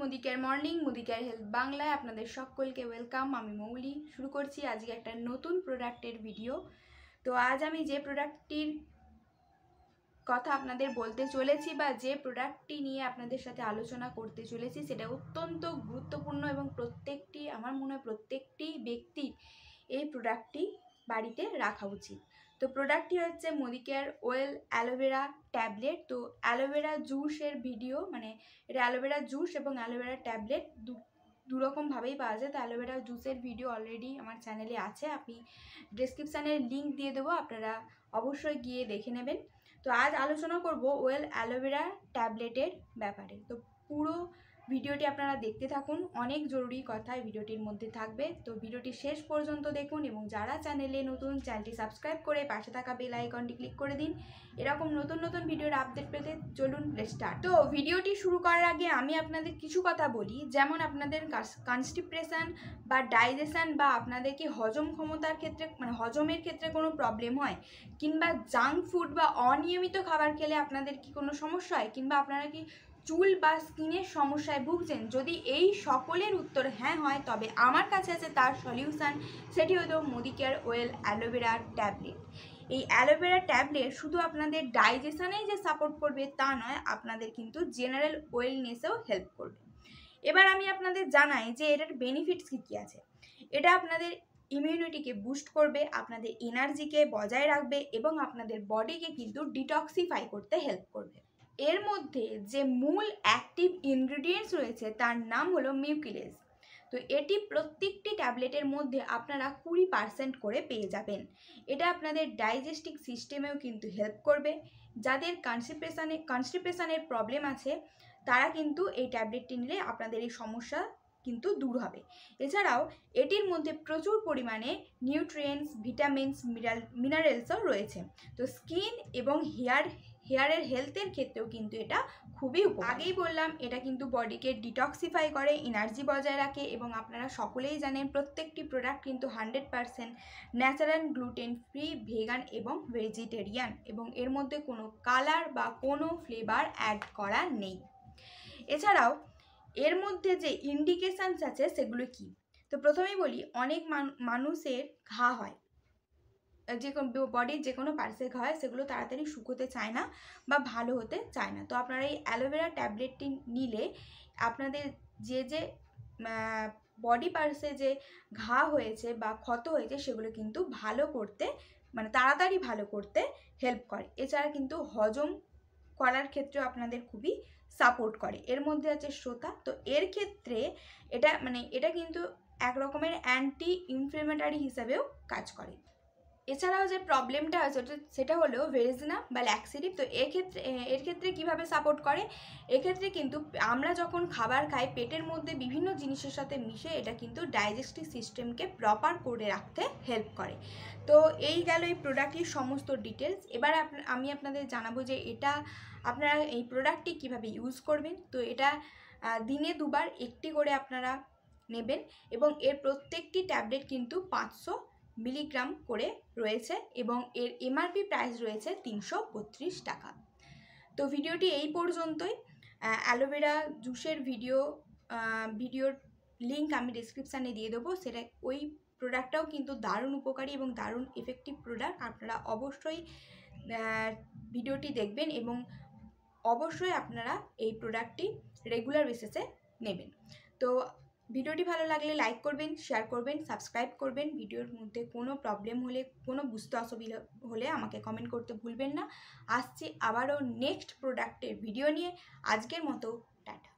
মুদিকেয়ার morning মুদিকেয়ার health বাংলায় আপনাদের সকলকে ওয়েলকাম। আমি মৌলি শুরু করছি আজকে একটা নতুন প্রোডাক্টের ভিডিও। তো আজ আমি যে প্রোডাক্টটির কথা আপনাদের বলতে চলেছি বা যে প্রোডাক্টটি নিয়ে আপনাদের সাথে আলোচনা করতে চলেছি সেটা অত্যন্ত গুরুত্বপূর্ণ এবং আমার মনে হয় প্রত্যেকটি ব্যক্তির এই প্রোডাক্টটি বাড়িতে রাখা উচিত। তো প্রোডাক্টটি হচ্ছে মুদিকেয়ার ওয়েল অ্যালোভেরা ট্যাবলেট। তো অ্যালোভেরা জুসের ভিডিও, মানে এটা অ্যালোভেরা জুস এবং অ্যালোভেরা ট্যাবলেট দুরকমভাবেই পাওয়া যায়। তো অ্যালোভেরা জুসের ভিডিও অলরেডি আমার চ্যানেলে আছে, আমি ডেসক্রিপশানের লিঙ্ক দিয়ে দেবো, আপনারা অবশ্যই গিয়ে দেখে নেবেন। তো আজ আলোচনা করব ওয়েল অ্যালোভেরা ট্যাবলেটের ব্যাপারে। তো পুরো ভিডিওটি আপনারা দেখতে থাকুন, অনেক জরুরি কথা ভিডিওটির মধ্যে থাকবে। তো ভিডিওটি শেষ পর্যন্ত দেখুন এবং যারা চ্যানেলে নতুন, চ্যানেলটি সাবস্ক্রাইব করে পাশে থাকা বেল আইকনটি ক্লিক করে দিন এরকম নতুন নতুন ভিডিওর আপডেট পেতে। চলুন স্টার্ট। তো ভিডিওটি শুরু করার আগে আমি আপনাদের কিছু কথা বলি, যেমন আপনাদের কনস্টিপেশন বা ডাইজেশন বা আপনাদের কি হজম ক্ষমতার ক্ষেত্রে, মানে হজমের ক্ষেত্রে কোনো প্রবলেম হয়, কিংবা জাঙ্ক ফুড বা অনিয়মিত খাবার খেলে আপনাদের কি কোনো সমস্যা হয়, কিংবা আপনারা কি চুল বা স্কিনের সমস্যায় ভুগছেন, যদি এই সকলের উত্তর হ্যাঁ হয় তবে আমার কাছে আছে তার সলিউশন। সেটি হলো মুদিকেয়ার ওয়েল অ্যালোভেরা ট্যাবলেট। এই অ্যালোভেরা ট্যাবলেট শুধু আপনাদের ডাইজেশনেই যে সাপোর্ট করবে তা নয়, আপনাদের কিন্তু জেনারেল ওয়েলনেসেও হেল্প করবে। এবার আমি আপনাদের জানাই যে এটার বেনিফিটস কী কী আছে। এটা আপনাদের ইমিউনিটিকে বুস্ট করবে, আপনাদের এনার্জিকে বজায় রাখবে এবং আপনাদের বডিকে কিন্তু ডিটক্সিফাই করতে হেল্প করবে। এর মধ্যে যে মূল অ্যাক্টিভ ইনগ্রিডিয়েন্টস রয়েছে তার নাম হলো মিউকিলেজ। তো এটি প্রত্যেকটি ট্যাবলেটের মধ্যে আপনারা 20% করে পেয়ে যাবেন। এটা আপনাদের ডাইজেস্টিভ সিস্টেমেও কিন্তু হেল্প করবে। যাদের কনস্টিপেশনের প্রবলেম আছে তারা কিন্তু এই ট্যাবলেটটি নিলে আপনাদের এই সমস্যা কিন্তু দূর হবে। এছাড়াও এটির মধ্যে প্রচুর পরিমাণে নিউট্রিয়েন্টস, ভিটামিনস, মিনারেলসও রয়েছে। তো স্কিন এবং হেয়ারের হেলথের ক্ষেত্রেও কিন্তু এটা খুবই আগেই বললাম, এটা কিন্তু বডিকে ডিটক্সিফাই করে, এনার্জি বজায় রাখে এবং আপনারা সকলেই জানেন প্রত্যেকটি প্রোডাক্ট কিন্তু 100% ন্যাচারাল, গ্লুটেন ফ্রি, ভেগান এবং ভেজিটেরিয়ান, এবং এর মধ্যে কোনো কালার বা কোনো ফ্লেভার অ্যাড করা নেই। এছাড়াও এর মধ্যে যে ইন্ডিকেশানস আছে সেগুলো কি, তো প্রথমেই বলি, অনেক মানুষের ঘা হয়, যে বডির যে কোনো পার্টসে ঘা হয়, সেগুলো তাড়াতাড়ি শুকোতে চায় না বা ভালো হতে চায় না। তো আপনারা এই অ্যালোভেরা ট্যাবলেটটি নিলে আপনাদের যে বডি পার্টসে যে ঘা হয়েছে বা ক্ষত হয়েছে সেগুলো কিন্তু ভালো করতে, মানে তাড়াতাড়ি ভালো করতে হেল্প করে। এছাড়া কিন্তু হজম করার ক্ষেত্রেও আপনাদের খুবই সাপোর্ট করে। এর মধ্যে আছে শ্রোতা। তো এর ক্ষেত্রে এটা কিন্তু এক রকমের অ্যান্টি ইনফ্লেমেটারি হিসাবেও কাজ করে। এছাড়াও যে প্রবলেমটা আছে সেটা হলো ভেরিজিনা বা ল্যাক্সেটিভ। তো এর ক্ষেত্রে কীভাবে সাপোর্ট করে, এক্ষেত্রে কিন্তু আমরা যখন খাবার খাই পেটের মধ্যে বিভিন্ন জিনিসের সাথে মিশে এটা কিন্তু ডাইজেস্টিভ সিস্টেমকে প্রপার করে রাখতে হেল্প করে। তো এই গেল এই প্রোডাক্টটির সমস্ত ডিটেলস। এবার আমি আপনাদের জানাবো যে আপনারা এই প্রোডাক্টটি কীভাবে ইউজ করবেন। তো এটা দিনে 2 বার একটি করে আপনারা নেবেন এবং এর প্রত্যেকটি ট্যাবলেট কিন্তু 500 মিলিগ্রাম করে রয়েছে এবং এর এমআরপি প্রাইস রয়েছে 332 টাকা। তো ভিডিওটি এই পর্যন্তই। অ্যালোভেরা জুসের ভিডিওর লিঙ্ক আমি ডিসক্রিপশানে দিয়ে দেবো। সেটা ওই প্রোডাক্টটাও কিন্তু দারুণ উপকারী এবং দারুণ এফেক্টিভ প্রোডাক্ট। আপনারা অবশ্যই ভিডিওটি দেখবেন এবং অবশ্যই আপনারা এই প্রোডাক্টটি রেগুলার বেসিসে নেবেন। তো ভিডিওটি ভালো লাগলে লাইক করবেন, শেয়ার করবেন, সাবস্ক্রাইব করবেন। ভিডিওর মধ্যে কোনো প্রবলেম হলে, কোনো বুঝতে অসুবিধা হলে আমাকে কমেন্ট করতে ভুলবেন না। আসছি আবারও নেক্সট প্রোডাক্টের ভিডিও নিয়ে। আজকের মতো টাটা।